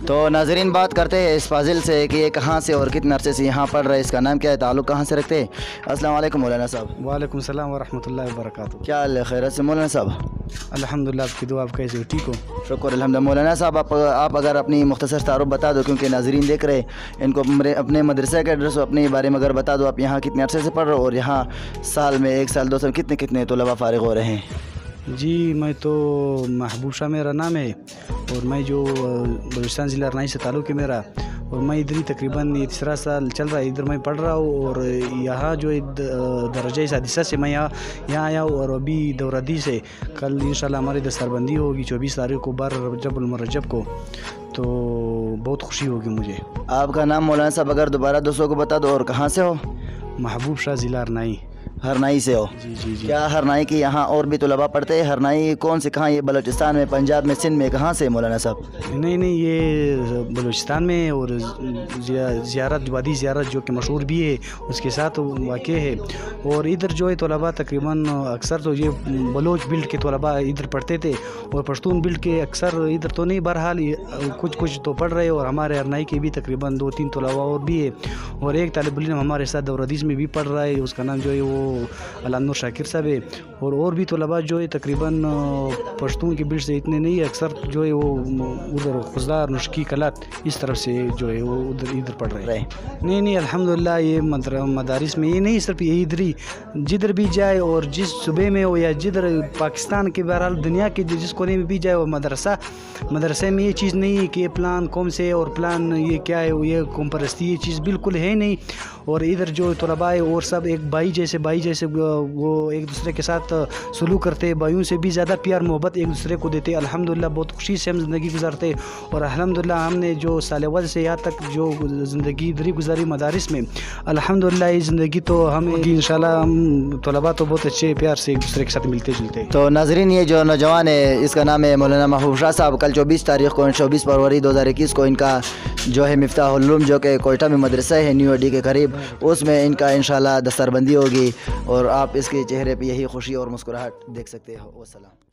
تو ناظرین بات کرتے ہیں اس فاضل سے کہ یہ کہاں سے اور کتنے عرصے سے یہاں پڑھ رہے ہیں، اس کا نام کیا ہے، تعلق کہاں سے رکھتے ہیں؟ السلام علیکم مولانا صاحب۔ وعلیکم السلام ورحمۃ اللہ وبرکاتہ۔ کیا حال ہے، خیریت سے مولانا صاحب؟ الحمدللہ، آپ کی دعا، آپ کیسے ہو؟ ٹھیک ہو؟ شکر الحمد۔ مولانا صاحب آپ اگر اپنی مختصر تعارف بتا دو، کیونکہ ناظرین دیکھ رہے ان کو اپنے مدرسے کا ایڈریس اپنے بارے میں اگر بتا دو، آپ یہاں کتنے عرصے سے پڑھ رہے ہو اور یہاں سال میں 1 سال 2 سال کتنے طلباء فارغ ہو رہے ہیں؟ جی، میں تو محبوب شاہ میرا نام ہے، اور میں جو بلوچستان ضلع ارنائی سے تعلق ہے میرا، اور میں ادھر ہی تقریباً یہ 3 سال چل رہا ہے، ادھر میں پڑھ رہا ہوں، اور یہاں جو درجہ سادسہ سے میں یہاں آیا ہوں، اور ابھی دوردی سے کل انشاءاللہ ہماری دستار بندی ہوگی 24 تاریخ کو 12 رجب المرجب کو، تو بہت خوشی ہوگی مجھے۔ آپ کا نام مولانا صاحب اگر دوبارہ دوستوں کو بتا دو، اور کہاں سے ہو؟ محبوب شاہ ضلع ارنائی۔ ہرنائی سے ہو؟ جی جی جی۔ کیا ہرنائی کی یہاں اور بھی طلباء پڑھتے ہیں؟ ہرنائی کون سے، کہاں، یہ بلوچستان میں، پنجاب میں، سندھ میں، کہاں سے مولانا صاحب؟ نہیں، یہ بلوچستان میں، اور زیارت وادی زیارت جو کہ مشہور بھی ہے اس کے ساتھ واقع ہے، اور ادھر جو ہے طلباء تقریباً اکثر تو یہ بلوچ بیلٹ کے طلباء ادھر پڑھتے تھے، اور پشتون بیلٹ کے اکثر ادھر تو نہیں، بہرحال کچھ تو پڑھ رہے، اور ہمارے ارنائی کے بھی تقریباً 2-3 طلباء اور بھی ہے، اور ایک طالب علم ہمارے ساتھ دوردیس میں بھی پڑھ رہا ہے، اس کا نام جو ہے وہ علامہ شاکر صاحب ہے، اور بھی طلباء جو ہے تقریباً پشتون کے بیلٹ سے اتنے نہیں ہے، اکثر جو ہے وہ ادھر خزدار نشکی کلات اس طرف سے جو ہے وہ ادھر پڑھ رہے ہیں۔ نہیں، الحمدللہ یہ مدارس میں یہ نہیں، صرف یہ ادھر ہی جدھر بھی جائے، اور جس صوبے میں ہو یا جدھر پاکستان کے، بہرحال دنیا کے جس کونے میں بھی جائے، وہ مدرسے میں یہ چیز نہیں ہے کہ پلان قوم سے اور پلان یہ کیا ہے، یہ قوم پرستی، یہ چیز بالکل ہے نہیں، اور ادھر جو طلباء ہے اور سب ایک بھائی جیسے وہ ایک دوسرے کے ساتھ سلوک کرتے، بھائیوں سے بھی زیادہ پیار محبت ایک دوسرے کو دیتے، الحمدللہ بہت خوشی سے ہم زندگی گزارتے، اور الحمدللہ ہم نے جو سال اول سے یہاں تک جو زندگی ادھر گزاری مدارس میں، الحمدللہ یہ زندگی تو ہمیں انشاءاللہ ہم طلباء تو بہت اچھے پیار سے ایک دوسرے کے ساتھ ملتے جلتے۔ تو ناظرین یہ جو نوجوان ہے اس کا نام ہے مولانا محبوب شاہ صاحب، کل 24 تاریخ کو 24 فروری 2021 کو ان کا جو ہے مفتاح العلوم جو کہ کوئٹہ میں مدرسہ ہے نیو اڈی کے قریب، اس میں ان کا انشاءاللہ دستار بندی ہوگی، اور آپ اس کے چہرے پہ یہی خوشی اور مسکراہٹ دیکھ سکتے ہو۔ والسلام۔